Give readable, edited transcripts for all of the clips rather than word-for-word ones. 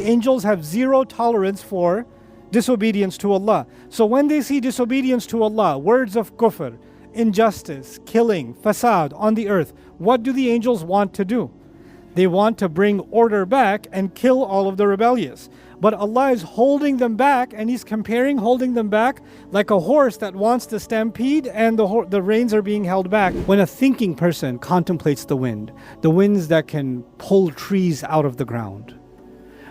angels have zero tolerance for disobedience to Allah. So when they see disobedience to Allah, words of kufr, injustice, killing, fasad on the earth, what do the angels want to do? They want to bring order back and kill all of the rebellious. But Allah is holding them back, and He's comparing holding them back like a horse that wants to stampede and the reins are being held back. When a thinking person contemplates the winds that can pull trees out of the ground,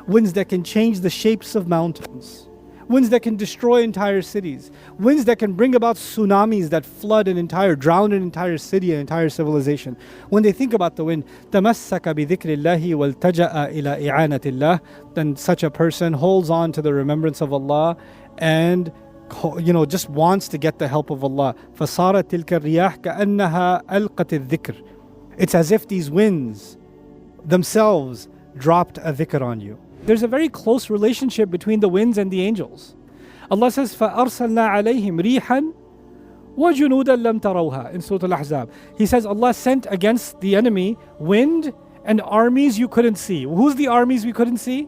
winds that can change the shapes of mountains, winds that can destroy entire cities, winds that can bring about tsunamis that drown an entire city, an entire civilization. When they think about the wind, تَمَسَّكَ بِذِكْرِ اللَّهِ وَالْتَجَأَ إِلَىٰ إِعَانَةِ اللَّهِ, then such a person holds on to the remembrance of Allah and just wants to get the help of Allah. فَصَارَتْ تِلْكَ الرِّيَاحِ كَأَنَّهَا أَلْقَتِ الذِّكْرِ. It's as if these winds themselves dropped a dhikr on you. There's a very close relationship between the winds and the angels. Allah says, فَأَرْسَلْنَا عَلَيْهِمْ رِيحًا وَجُنُودًا لَمْ تَرَوْهَا in Surah Al-Ahzab. He says Allah sent against the enemy wind and armies you couldn't see. Who's the armies we couldn't see?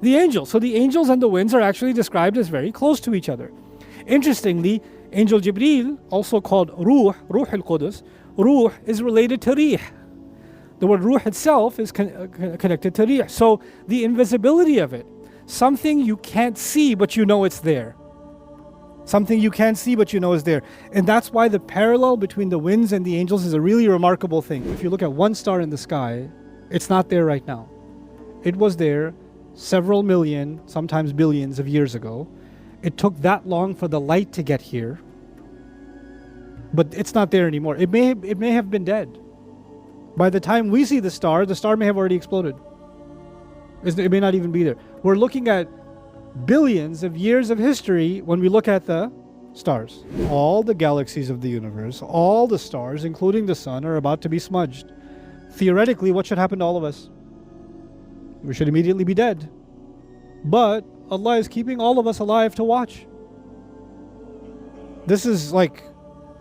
The angels. So the angels and the winds are actually described as very close to each other. Interestingly, Angel Jibreel, also called Ruh al-Qudus, Ruh is related to Rih. The word ruh itself is connected to rih. So the invisibility of it, something you can't see but you know it's there. Something you can't see but you know is there. And that's why the parallel between the winds and the angels is a really remarkable thing. If you look at one star in the sky, it's not there right now. It was there several million, sometimes billions of years ago. It took that long for the light to get here. But it's not there anymore. It may have been dead. By the time we see the star may have already exploded. It may not even be there. We're looking at billions of years of history when we look at the stars. All the galaxies of the universe, all the stars, including the sun, are about to be smudged. Theoretically, what should happen to all of us? We should immediately be dead. But Allah is keeping all of us alive to watch. This is like,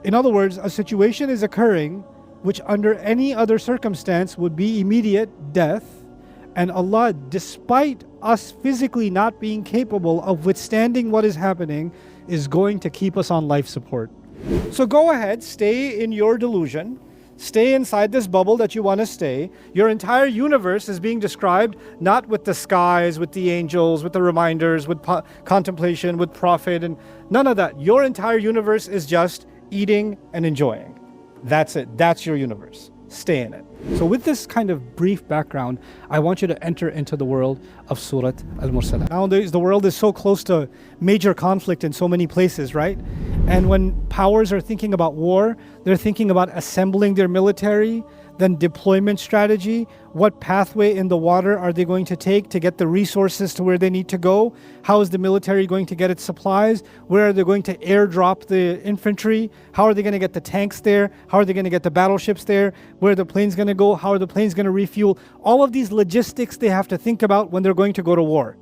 in other words, a situation is occurring which under any other circumstance would be immediate death, and Allah, despite us physically not being capable of withstanding what is happening, is going to keep us on life support. So go ahead, stay in your delusion, stay inside this bubble that you want to stay. Your entire universe is being described not with the skies, with the angels, with the reminders, with contemplation, with prophet, and none of that. Your entire universe is just eating and enjoying. That's it. That's your universe. Stay in it. So with this kind of brief background, I want you to enter into the world of Surah Al-Mursalat. Nowadays, the world is so close to major conflict in so many places, right? And when powers are thinking about war, they're thinking about assembling their military, then deployment strategy. What pathway in the water are they going to take to get the resources to where they need to go? How is the military going to get its supplies? Where are they going to airdrop the infantry? How are they going to get the tanks there? How are they going to get the battleships there? Where are the planes going to go? How are the planes going to refuel? All of these logistics they have to think about when they're going to go to war.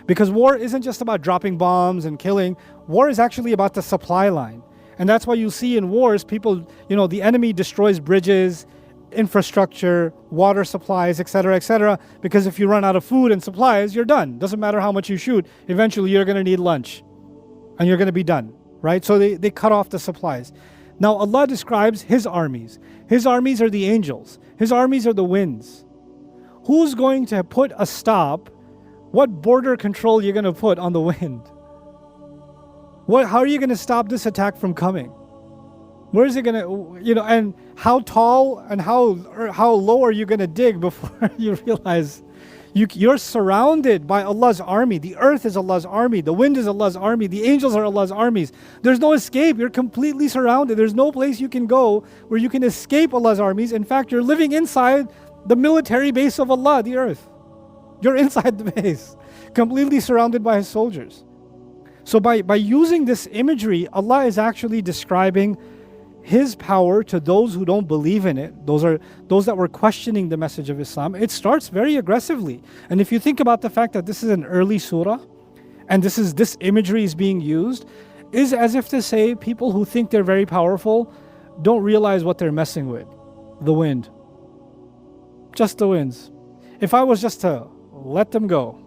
Because war isn't just about dropping bombs and killing. War is actually about the supply line. And that's why you see in wars, people, the enemy destroys bridges, infrastructure, water supplies, etc., because if you run out of food and supplies, you're done. Doesn't matter how much you shoot, eventually you're going to need lunch and you're going to be done, right? So they cut off the supplies. Now Allah describes His armies. His armies are the angels. His armies are the winds. Who's going to put a stop? What border control you're going to put on the wind? How are you going to stop this attack from coming? Where is it going to, and how tall and how low are you going to dig before you realize you're surrounded by Allah's army. The earth is Allah's army. The wind is Allah's army. The angels are Allah's armies. There's no escape. You're completely surrounded. There's no place you can go where you can escape Allah's armies. In fact, you're living inside the military base of Allah, the earth. You're inside the base, completely surrounded by His soldiers. So by using this imagery, Allah is actually describing His power to those who don't believe in it. Those are those that were questioning the message of Islam. It starts very aggressively. And if you think about the fact that this is an early surah, and this imagery is being used, is as if to say people who think they're very powerful don't realize what they're messing with. The wind. Just the winds. If I was just to let them go,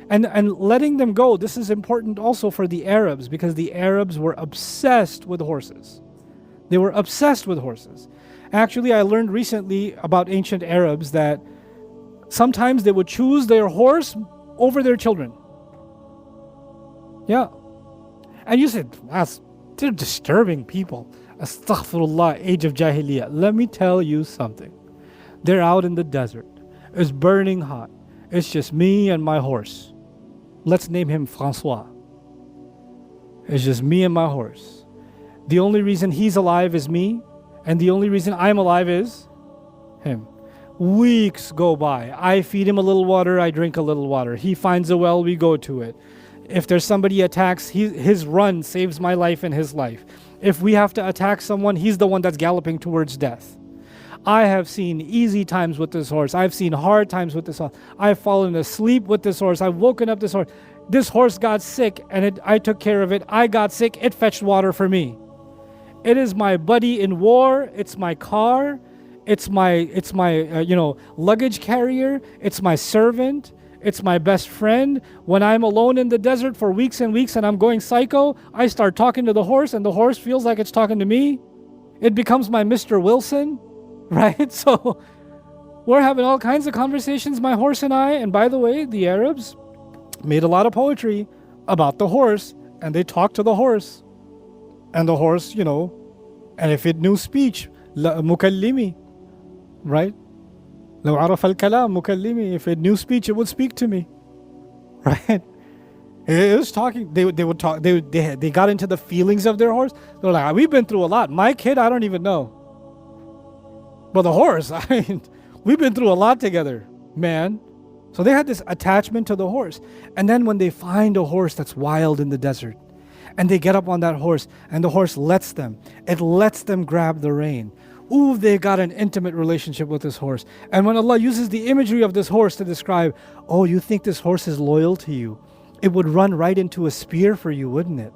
And letting them go, this is important also for the Arabs, because the Arabs were obsessed with horses. They were obsessed with horses. Actually, I learned recently about ancient Arabs that sometimes they would choose their horse over their children. Yeah. And you said, they're disturbing people. Astaghfirullah, age of Jahiliyyah. Let me tell you something. They're out in the desert. It's burning hot. It's just me and my horse. Let's name him Francois. It's just me and my horse. The only reason he's alive is me, and the only reason I'm alive is him. Weeks go by. I feed him a little water, I drink a little water. He finds a well, we go to it. If there's somebody attacks, his run saves my life and his life. If we have to attack someone, he's the one that's galloping towards death. I have seen easy times with this horse. I've seen hard times with this horse. I've fallen asleep with this horse. I've woken up this horse. This horse got sick and I took care of it. I got sick, it fetched water for me. It is my buddy in war. It's my car. It's my luggage carrier. It's my servant. It's my best friend. When I'm alone in the desert for weeks and weeks and I'm going psycho, I start talking to the horse and the horse feels like it's talking to me. It becomes my Mr. Wilson, right? So we're having all kinds of conversations, my horse and I. And by the way, the Arabs made a lot of poetry about the horse, and they talked to the horse. And the horse, and if it knew speech, mukallimi, right? لو عرف الكلام مكلمي. If it knew speech, it would speak to me, right? It was talking. They would talk. They got into the feelings of their horse. They're like, we've been through a lot. My kid, I don't even know. But the horse, we've been through a lot together, man. So they had this attachment to the horse. And then when they find a horse that's wild in the desert, and they get up on that horse, and the horse lets them grab the rein. Ooh, they got an intimate relationship with this horse. And when Allah uses the imagery of this horse to describe, oh, you think this horse is loyal to you? It would run right into a spear for you, wouldn't it?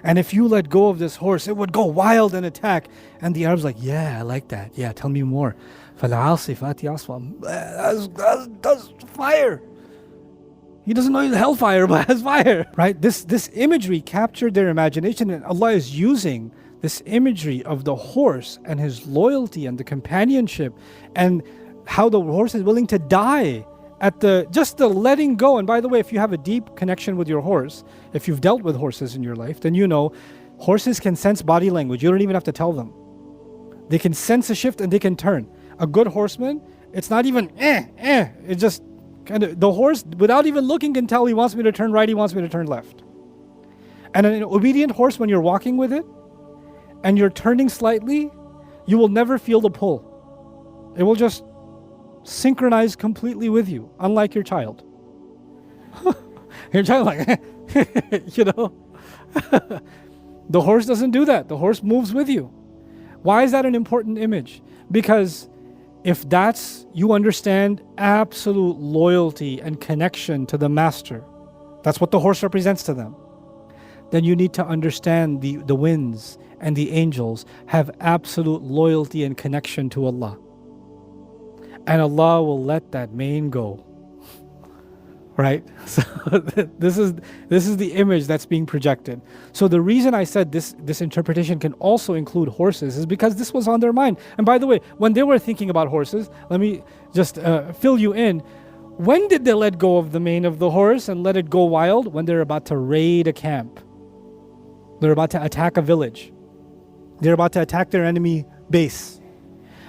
And if you let go of this horse, it would go wild and attack. And the Arab's like, yeah, I like that. Yeah, tell me more. فَالْعَاصِفَاتِ عَصْفًا. That's fire. He doesn't know he's hellfire, but has fire. Right? This imagery captured their imagination, and Allah is using this imagery of the horse and his loyalty and the companionship and how the horse is willing to die at the letting go. And by the way, if you have a deep connection with your horse, if you've dealt with horses in your life, then you know horses can sense body language. You don't even have to tell them. They can sense a shift and they can turn. A good horseman, it's not even It just kind of, the horse, without even looking, can tell he wants me to turn right, he wants me to turn left. And an obedient horse, when you're walking with it and you're turning slightly, you will never feel the pull. It will just synchronize completely with you, unlike your child. Your child, like, the horse doesn't do that. The horse moves with you. Why is that an important image? Because if you understand absolute loyalty and connection to the master, that's what the horse represents to them, then you need to understand the winds and the angels have absolute loyalty and connection to Allah. And Allah will let that mane go. Right? So this is the image that's being projected. So the reason I said this interpretation can also include horses is because this was on their mind. And by the way, when they were thinking about horses, let me just fill you in. When did they let go of the mane of the horse and let it go wild? When they're about to raid a camp. They're about to attack a village. They're about to attack their enemy base.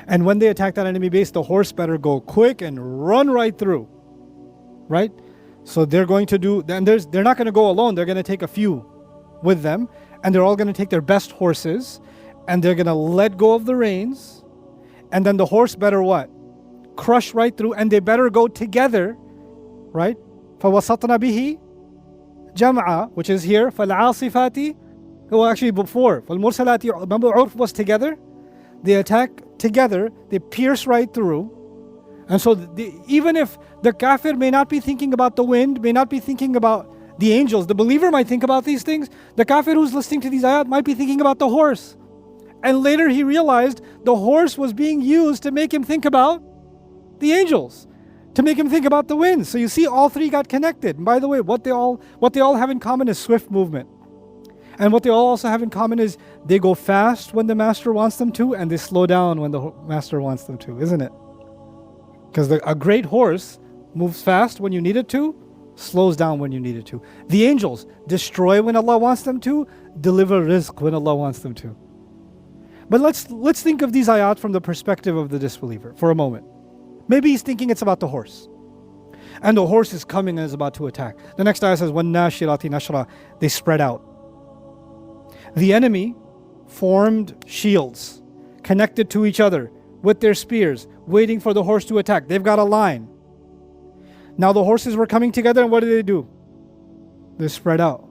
And when they attack that enemy base, the horse better go quick and run right through. Right? So they're going to do, and they're not going to go alone. They're going to take a few with them, and they're all going to take their best horses, and they're going to let go of the reins, and then the horse better what? Crush right through, and they better go together, right? فَوَسَطْنَ بِهِ جَمْعًا, which is here, فَالْعَاصِفَاتِ, well actually before, فَالْمُرْسَلَاتِ, remember Urf was together? They attack together, they pierce right through. And so even if the kafir may not be thinking about the wind, may not be thinking about the angels, the believer might think about these things. The kafir who's listening to these ayat might be thinking about the horse. And later he realized the horse was being used to make him think about the angels, to make him think about the winds. So you see, all three got connected. And by the way, what they all have in common is swift movement. And what they all also have in common is they go fast when the master wants them to, and they slow down when the master wants them to, isn't it? Because a great horse moves fast when you need it to, slows down when you need it to. The angels destroy when Allah wants them to, deliver rizq when Allah wants them to. But let's think of these ayat from the perspective of the disbeliever for a moment. Maybe he's thinking it's about the horse. And the horse is coming and is about to attack. The next ayah says, وَالنَّاشِرَاتِ نَشْرًا. They spread out. The enemy formed shields, connected to each other with their spears, waiting for the horse to attack. They've got a line. Now the horses were coming together, and what do? They spread out.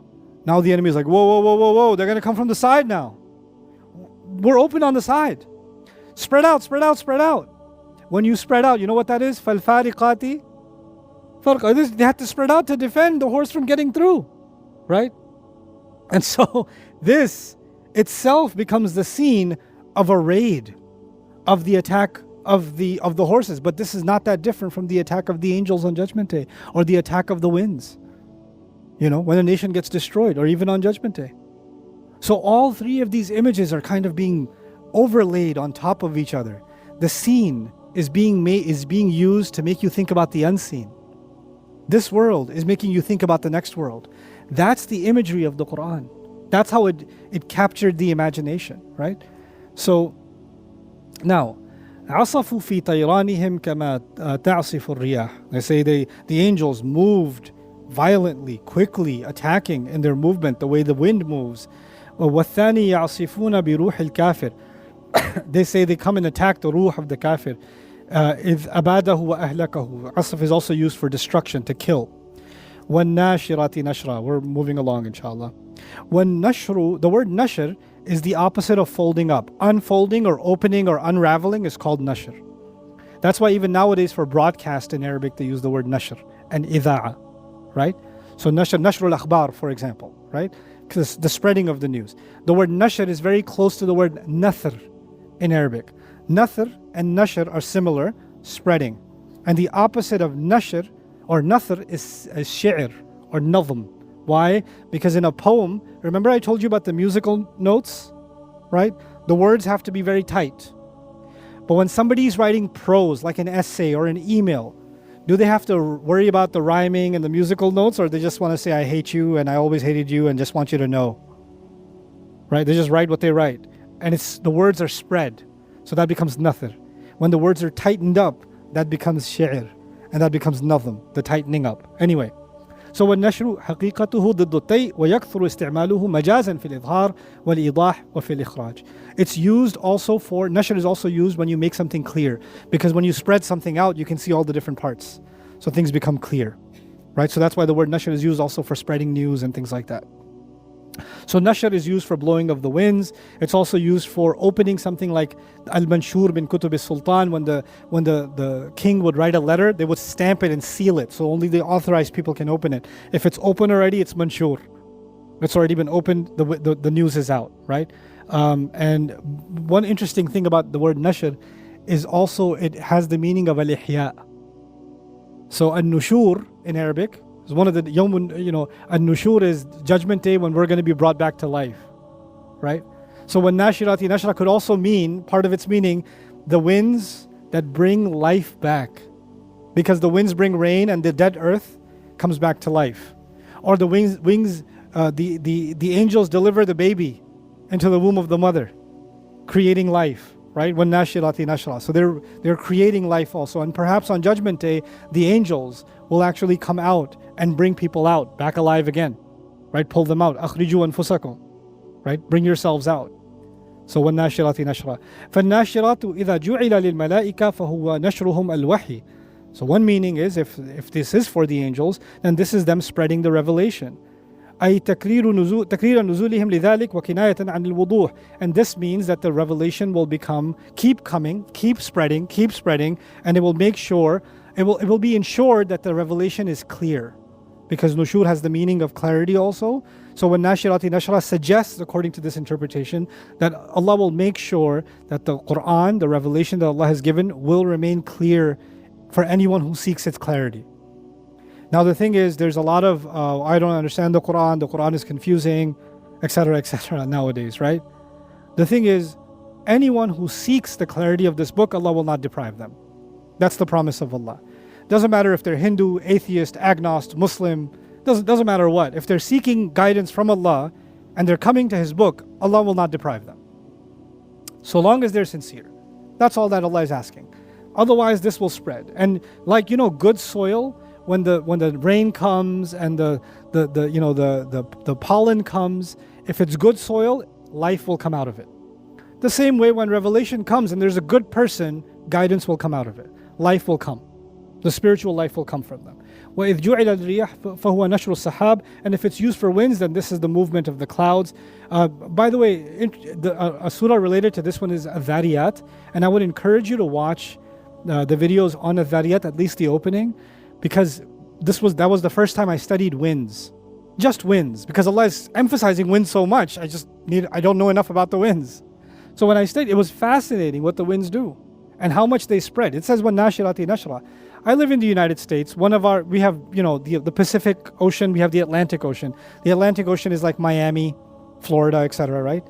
Now the enemy is like, whoa, whoa, whoa, whoa, whoa. They're going to come from the side now. We're open on the side. Spread out, spread out, spread out. When you spread out, you know what that is? فَالْفَارِقَاتِ فَرْقًا. They had to spread out to defend the horse from getting through. Right? And so this itself becomes the scene of a raid, of the attack of the horses. But this is not that different from the attack of the angels on Judgment Day, or the attack of the winds, you know, when a nation gets destroyed, or even on Judgment Day. So all three of these images are kind of being overlaid on top of each other. The scene is being used to make you think about the unseen. This world is making you think about the next world. That's the imagery of the Qur'an. That's how it captured the imagination, right? So now, عَصَفُوا فِي طَيْرَانِهِمْ كَمَا تَعْصِفُ الرِّيَاحِ. They say the angels moved violently, quickly, attacking in their movement the way the wind moves. وَالثَّانِي يَعْصِفُونَ بِرُوحِ الْكَافِرِ. They say they come and attack the ruh of the kafir. إِذْ أَبَادَهُ وَأَهْلَكَهُ. Asaf is also used for destruction, to kill. وَالنَّاشِرَاتِ نَشْرًا. We're moving along, inshallah. وَالنَّشْرُ. The word nashr is the opposite of folding up. Unfolding or opening or unraveling is called nashr. That's why even nowadays for broadcast in Arabic they use the word nashr and idha'a, right? So nashr al-akhbar, for example, right? Because the spreading of the news. The word nashr is very close to the word nathr in Arabic. Nathr and nashr are similar, spreading. And the opposite of nashr or nathr is shi'r or nazm. Why? Because in a poem, remember I told you about the musical notes, right? The words have to be very tight. But when somebody's writing prose, like an essay or an email, do they have to worry about the rhyming and the musical notes, or they just want to say, I hate you and I always hated you and just want you to know? Right? They just write what they write. And the words are spread. So that becomes nathr. When the words are tightened up, that becomes shi'r. And that becomes nazm, the tightening up. Anyway. So والنشر حقيقته ضد الطي ويكثر استعماله مجازا في الإظهار والإيضاح وفي الإخراج. It's used also for, nashr is also used when you make something clear. Because when you spread something out, you can see all the different parts. So things become clear. Right? So that's why the word nashr is used also for spreading news and things like that. So nashr is used for blowing of the winds. It's also used for opening something like al-manshur bin kutub al-sultan. When the king would write a letter, they would stamp it and seal it, so only the authorized people can open it. If it's open already, it's manshur. It's already been opened, the news is out, right? And one interesting thing about the word nashr is also it has the meaning of al-ihya. So an-nushur in Arabic is one of the yawmun, an-nushur is Judgment Day, when we're going to be brought back to life, right? So when nashirati nashra could also mean, part of its meaning, the winds that bring life back, because the winds bring rain and the dead earth comes back to life. Or the the angels deliver the baby into the womb of the mother, creating life, right? When nashirati nashra. So they're creating life also. And perhaps on Judgment Day, the angels will actually come out and bring people out, back alive again, right? Pull them out. أخرجوا أنفسكم, right? Bring yourselves out. So والناشرات نشرا. فالناشرات إذا جعل للملائكة فهو نشرهم الوحي. So one meaning is, if this is for the angels, then this is them spreading the revelation. أي تكرير نزولهم لذلك وكناية عن الوضوح. And this means that the revelation will keep coming, keep spreading, and it will make sure, it will be ensured that the revelation is clear. Because nushur has the meaning of clarity also. So when nashirati nashra suggests, according to this interpretation, that Allah will make sure that the Qur'an, the revelation that Allah has given, will remain clear for anyone who seeks its clarity. Now the thing is, there's a lot of, I don't understand the Quran is confusing, etc. nowadays, right? The thing is, anyone who seeks the clarity of this book, Allah will not deprive them. That's the promise of Allah. Doesn't matter if they're Hindu, atheist, agnost, Muslim, doesn't matter what. If they're seeking guidance from Allah and they're coming to His book, Allah will not deprive them. So long as they're sincere. That's all that Allah is asking. Otherwise, this will spread. And like, good soil, when the rain comes and the pollen comes, if it's good soil, life will come out of it. The same way when revelation comes and there's a good person, guidance will come out of it. Life will come. The spiritual life will come from them. وَإِذْ جُعِلَ الرِّيَحُ فَهُوَ نَشْرُ السَّحَابِ. And if it's used for winds, then this is the movement of the clouds. By the way, a surah related to this one is Adh-Dhariyat, and I would encourage you to watch the videos on Adh-Dhariyat, at least the opening, because that was the first time I studied winds. Just winds, because Allah is emphasizing winds so much. I don't know enough about the winds. So when I studied, it was fascinating what the winds do and how much they spread. It says, وَالنَّاشِرَاتِ نَشْرًا. I live in the United States. We have, the Pacific Ocean, we have the Atlantic Ocean. The Atlantic Ocean is like Miami, Florida, etc., right?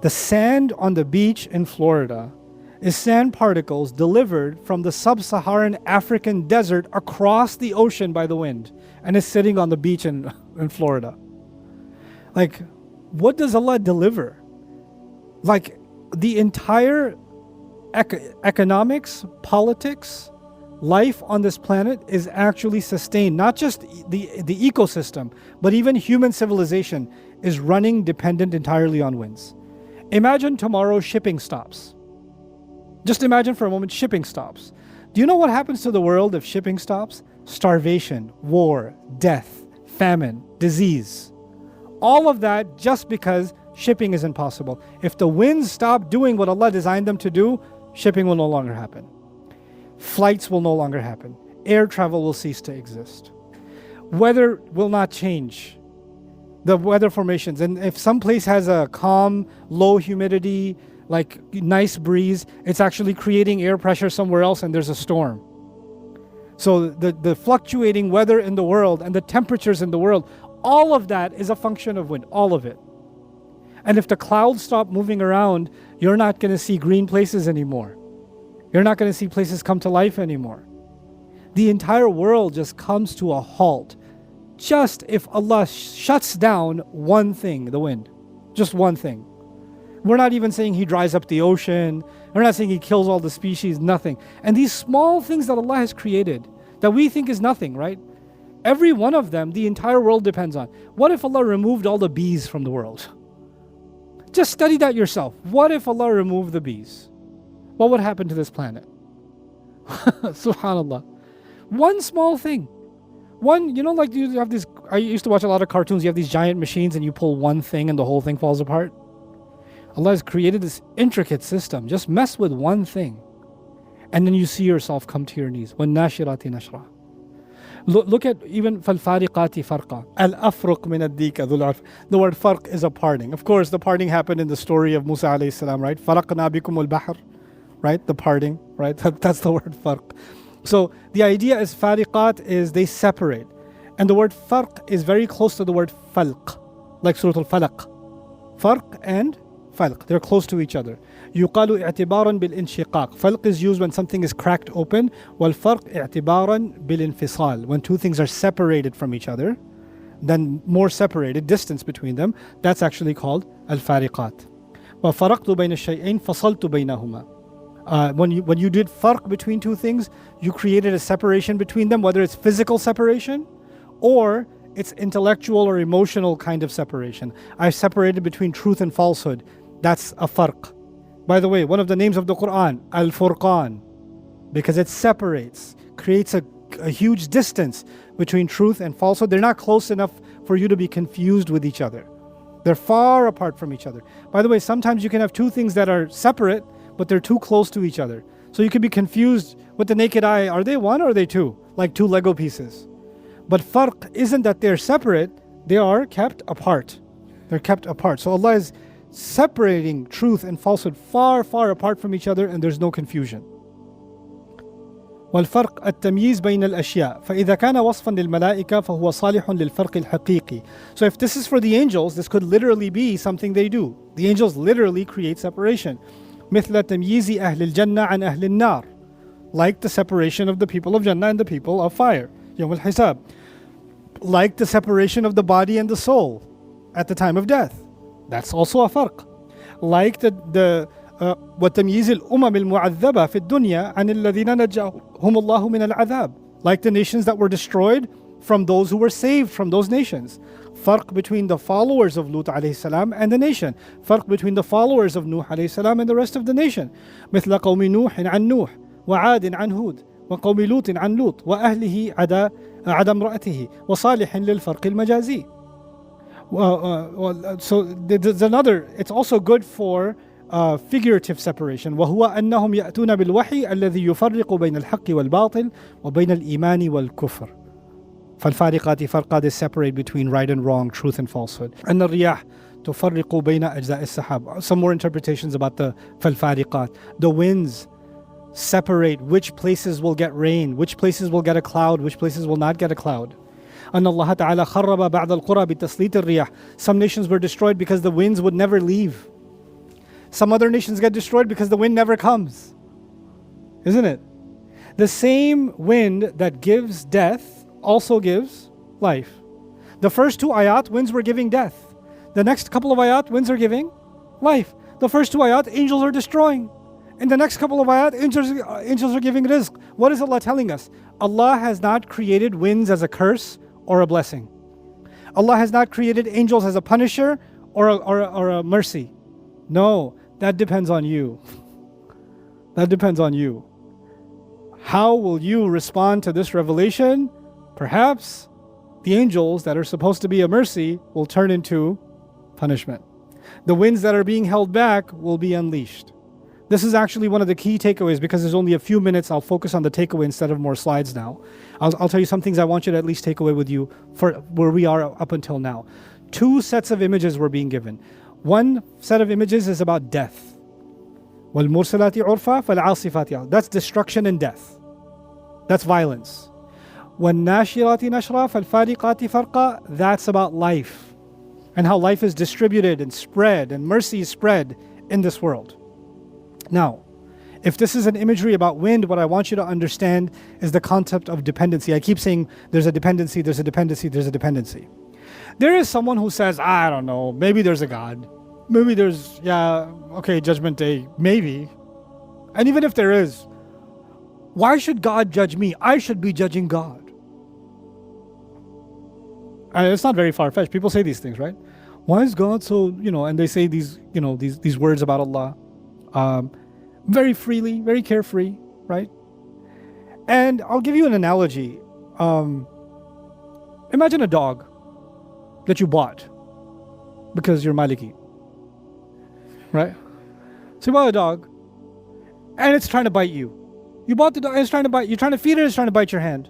The sand on the beach in Florida is sand particles delivered from the sub-Saharan African desert across the ocean by the wind, and is sitting on the beach in Florida. Like, what does Allah deliver? Like, the entire economics, politics, life on this planet is actually sustained. Not just the ecosystem, but even human civilization is running dependent entirely on winds. Imagine tomorrow shipping stops. Just imagine for a moment shipping stops. Do you know what happens to the world if shipping stops? Starvation, war, death, famine, disease. All of that just because shipping is impossible. If the winds stop doing what Allah designed them to do, shipping will no longer happen. Flights will no longer happen. Air travel will cease to exist. Weather will not change. The weather formations. And if some place has a calm, low humidity, like nice breeze, it's actually creating air pressure somewhere else and there's a storm. So the fluctuating weather in the world and the temperatures in the world, all of that is a function of wind, all of it. And if the clouds stop moving around, you're not going to see green places anymore. You're not going to see places come to life anymore. The entire world just comes to a halt. Just if Allah shuts down one thing, the wind. Just one thing. We're not even saying He dries up the ocean. We're not saying He kills all the species, nothing. And these small things that Allah has created, that we think is nothing, right? Every one of them, the entire world depends on. What if Allah removed all the bees from the world? Just study that yourself. What if Allah removed the bees? What would happen to this planet? Subhanallah. One small thing. Like you have this, I used to watch a lot of cartoons, you have these giant machines and you pull one thing and the whole thing falls apart. Allah has created this intricate system. Just mess with one thing. And then you see yourself come to your knees. وَالنَّاشِرَاتِ نَشْرًا. Look at even فَالْفَارِقَاتِ فَرْقًا. الْأَفْرُقْ مِنَ الدِّيكَ ذُو الْعَرْفِ. The word farq is a parting. Of course, the parting happened in the story of Musa alayhi salam, right? فَرَقْنَا بِكُمُ الْبَحْرِ. Right? The parting, right? That's the word farq. So the idea is fariqat is they separate. And the word farq is very close to the word falq. Like Surah Al-Falaq. Farq and falq. They're close to each other. يُقَالُ اعتبارا بالانشقاق. Falq is used when something is cracked open. والفرق اعتبارا بالانفصال. When two things are separated from each other, then more separated, distance between them, that's actually called al-fariqat. وَفَرَقْتُ بَيْنَ الشَّيْئَيْنِ فَصَلْتُ بَيْنَهُمَا. When you did farq between two things, you created a separation between them, whether it's physical separation or it's intellectual or emotional kind of separation. I separated between truth and falsehood. That's a farq. By the way, one of the names of the Qur'an, Al-Furqan, because it separates, creates a huge distance between truth and falsehood. They're not close enough for you to be confused with each other. They're far apart from each other. By the way, sometimes you can have two things that are separate, but they're too close to each other. So you could be confused with the naked eye. Are they one or are they two? Like two Lego pieces. But farq isn't that they're separate, they are kept apart. They're kept apart. So Allah is separating truth and falsehood far, far apart from each other, and there's no confusion. والفرق التمييز بين الأشياء فإذا كان وصفا للملائكة فهو صالح للفرق الحقيقي. So if this is for the angels, this could literally be something they do. The angels literally create separation. مثل تمييز أهل الجنة عن أهل النار, like the separation of the people of Jannah and the people of fire, يوم الحساب. Like the separation of the body and the soul at the time of death. That's also a farq. Like وتمييز الأمم المعذبة في الدنيا عن الذين نجاهم الله من العذاب. Like the nations that were destroyed from those who were saved from those nations. Farq between the followers of Lut alayhi salam and the nation. Farq between the followers of Nuh alayhi salam and the rest of the nation. مثل قوم نوح عن نوح وعاد عن هود وقوم لوط عن لوط وأهله عدا امرأته وصالح للفرق المجازي. So there's another, it's also good for figurative separation. وهو أنهم يأتون بالوحي الذي يفرق بين الحق والباطل وبين الإيمان والكفر. فالفارقات فرقا, they separate between right and wrong, truth and falsehood. أن الرياح تفرق بين أجزاء السحاب. Some more interpretations about the فالفارقات. The winds separate which places will get rain, which places will get a cloud, which places will not get a cloud. أن الله تعالى خرب بعض القرى بتسليط الرياح. Some nations were destroyed because the winds would never leave. Some other nations get destroyed because the wind never comes. Isn't it? The same wind that gives death also gives life. The first two ayat, winds were giving death. The next couple of ayat, winds are giving life. The first two ayat, angels are destroying. In the next couple of ayat, angels are giving rizq. What is Allah telling us? Allah has not created winds as a curse or a blessing. Allah has not created angels as a punisher or a mercy. No, that depends on you. That depends on you. How will you respond to this revelation? Perhaps the angels that are supposed to be a mercy will turn into punishment. The winds that are being held back will be unleashed. This is actually one of the key takeaways. Because there's only a few minutes, I'll focus on the takeaway instead of more slides now. I'll tell you some things I want you to at least take away with you for where we are up until now. Two sets of images were being given. One set of images is about death. وَالْمُرْسَلَاتِ عُرْفًا فَالْعَاصِفَاتِ. That's destruction and death. That's violence. وَالنَّاشِرَاتِ نَشْرًا فَالْفَارِقَاتِ فَرْقًا. That's about life and how life is distributed and spread and mercy is spread in this world. Now, if this is an imagery about wind, what I want you to understand is the concept of dependency. I keep saying there's a dependency, there's a dependency, there's a dependency. There is someone who says, I don't know, maybe there's a God. Maybe there's, judgment day, maybe. And even if there is, why should God judge me? I should be judging God. And it's not very far-fetched. People say these things, right? Why is God so, and they say these words about Allah very freely, very carefree, right? And I'll give you an analogy. Imagine a dog that you bought because you're Maliki, right? So you bought a dog and it's trying to bite you. You bought the dog and it's trying to bite. You're trying to feed it, it's trying to bite your hand.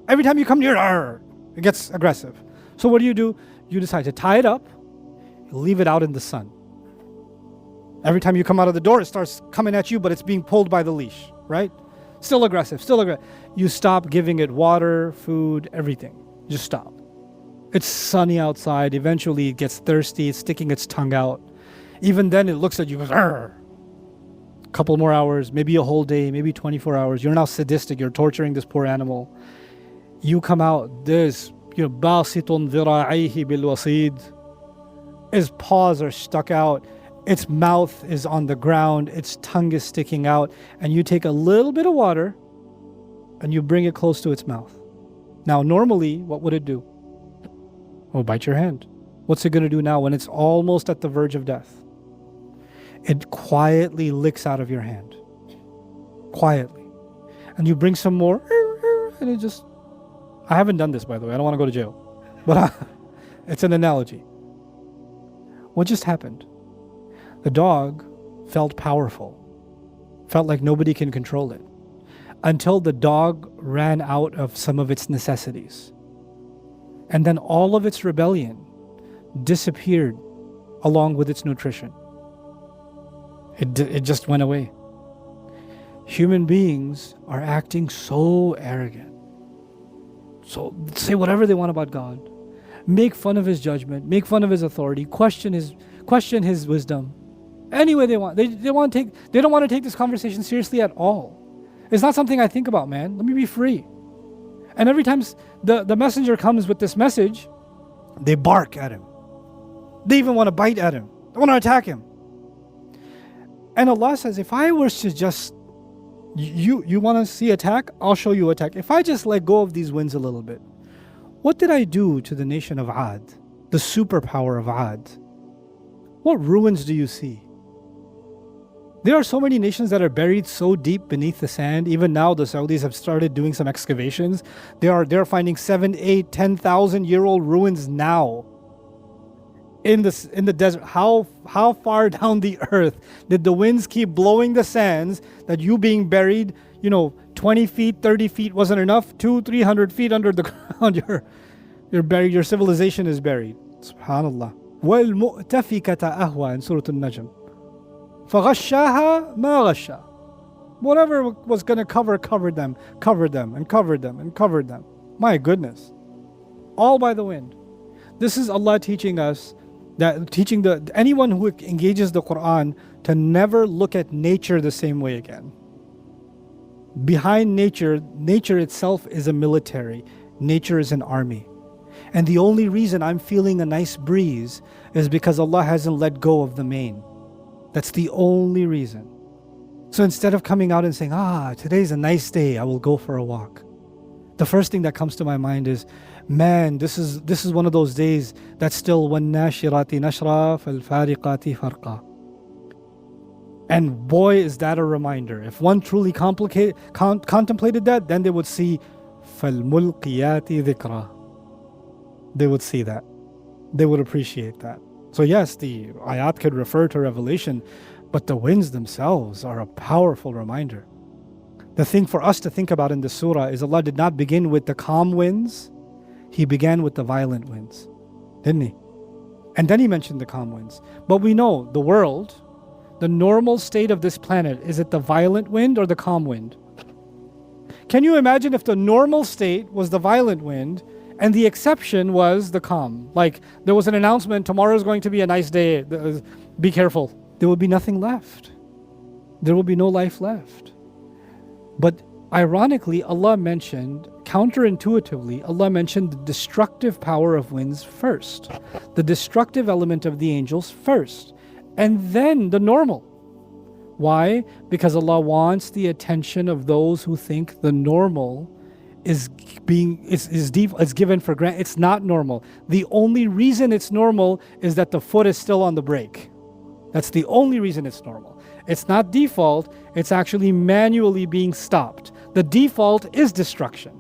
Every time you come near, it gets aggressive. So what do? You decide to tie it up, leave it out in the sun. Every time you come out of the door, it starts coming at you, but it's being pulled by the leash, right? Still aggressive, still aggressive. You stop giving it water, food, everything. Just stop. It's sunny outside. Eventually it gets thirsty. It's sticking its tongue out. Even then it looks at you, goes, arr. Couple more hours, maybe a whole day, maybe 24 hours. You're now sadistic. You're torturing this poor animal. You come out, this, basitun dhira'ayhi bil wasid. His paws are stuck out. Its mouth is on the ground, its tongue is sticking out, and you take a little bit of water and you bring it close to its mouth. Now, normally, what would it do? Well, bite your hand. What's it going to do now when it's almost at the verge of death? It quietly licks out of your hand. Quietly. And you bring some more, and it just... I haven't done this, by the way. I don't want to go to jail. But it's an analogy. What just happened? The dog felt powerful, felt like nobody can control it, until the dog ran out of some of its necessities. And then all of its rebellion disappeared along with its nutrition. It just went away. human beings are acting so arrogant. So say whatever they want about God, make fun of His judgment, make fun of His authority, question His wisdom, any way they want. They don't want to take this conversation seriously at all. It's not something I think about, man. Let me be free. And every time the messenger comes with this message, they bark at him. They even want to bite at him. They want to attack him. And Allah says, if I was to just, you want to see attack? I'll show you attack. If I just let go of these winds a little bit, what did I do to the nation of Ad, the superpower of Ad? What ruins do you see? There are so many nations that are buried so deep beneath the sand. Even now, the Saudis have started doing some excavations. They're finding 7, 8, 10,000-year-old ruins now in the desert. How far down the earth did the winds keep blowing the sands that you being buried, 20 feet, 30 feet wasn't enough? 200, 300 feet under the ground, you're buried. Your civilization is buried. Subhanallah. وَالْمُؤْتَفِكَةَ أَهْوَى in Surah Al-Najm. فَغَشَّاهَا مَا غَشَّا. Whatever was going to covered them. My goodness. All by the wind. This is Allah teaching us, teaching anyone who engages the Qur'an to never look at nature the same way again. Behind nature itself is a military. Nature is an army. And the only reason I'm feeling a nice breeze is because Allah hasn't let go of the mane. That's the only reason. So instead of coming out and saying, today's a nice day, I will go for a walk, the first thing that comes to my mind is, man, this is one of those days that's still وَالنَّاشِرَاتِ نَشْرًا فَالْفَارِقَاتِ فَرْقًا. And boy, is that a reminder. If one truly contemplated that, then they would see فَالْمُلْقِيَاتِ ذِكْرًا. They would see that. They would appreciate that. So yes, the ayat could refer to revelation, but the winds themselves are a powerful reminder. The thing for us to think about in this surah is Allah did not begin with the calm winds. He began with the violent winds, didn't He? And then He mentioned the calm winds. But we know the world, the normal state of this planet, is it the violent wind or the calm wind? Can you imagine if the normal state was the violent wind and the exception was the calm? Like there was an announcement, tomorrow is going to be a nice day, be careful. There will be nothing left. There will be no life left. But ironically, counterintuitively, Allah mentioned the destructive power of winds first, the destructive element of the angels first, and then the normal. Why? Because Allah wants the attention of those who think the normal is given for granted. It's not normal. The only reason it's normal is that the foot is still on the brake. That's the only reason it's normal. It's not default, it's actually manually being stopped. The default is destruction.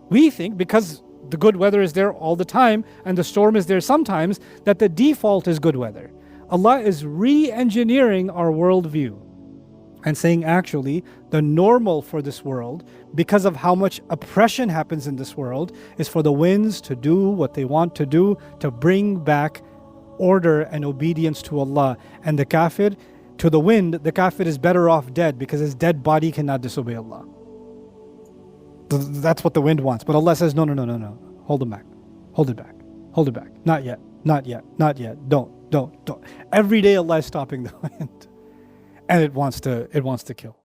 We think because the good weather is there all the time and the storm is there sometimes, that the default is good weather. Allah is re-engineering our worldview and saying actually the normal for this world, because of how much oppression happens in this world, is for the winds to do what they want to do, to bring back order and obedience to Allah. And the kafir, to the wind, the kafir is better off dead because his dead body cannot disobey Allah. That's what the wind wants. But Allah says, no. Hold them back. Hold it back. Hold it back. Not yet. Don't. Every day Allah is stopping the wind. And it wants to kill.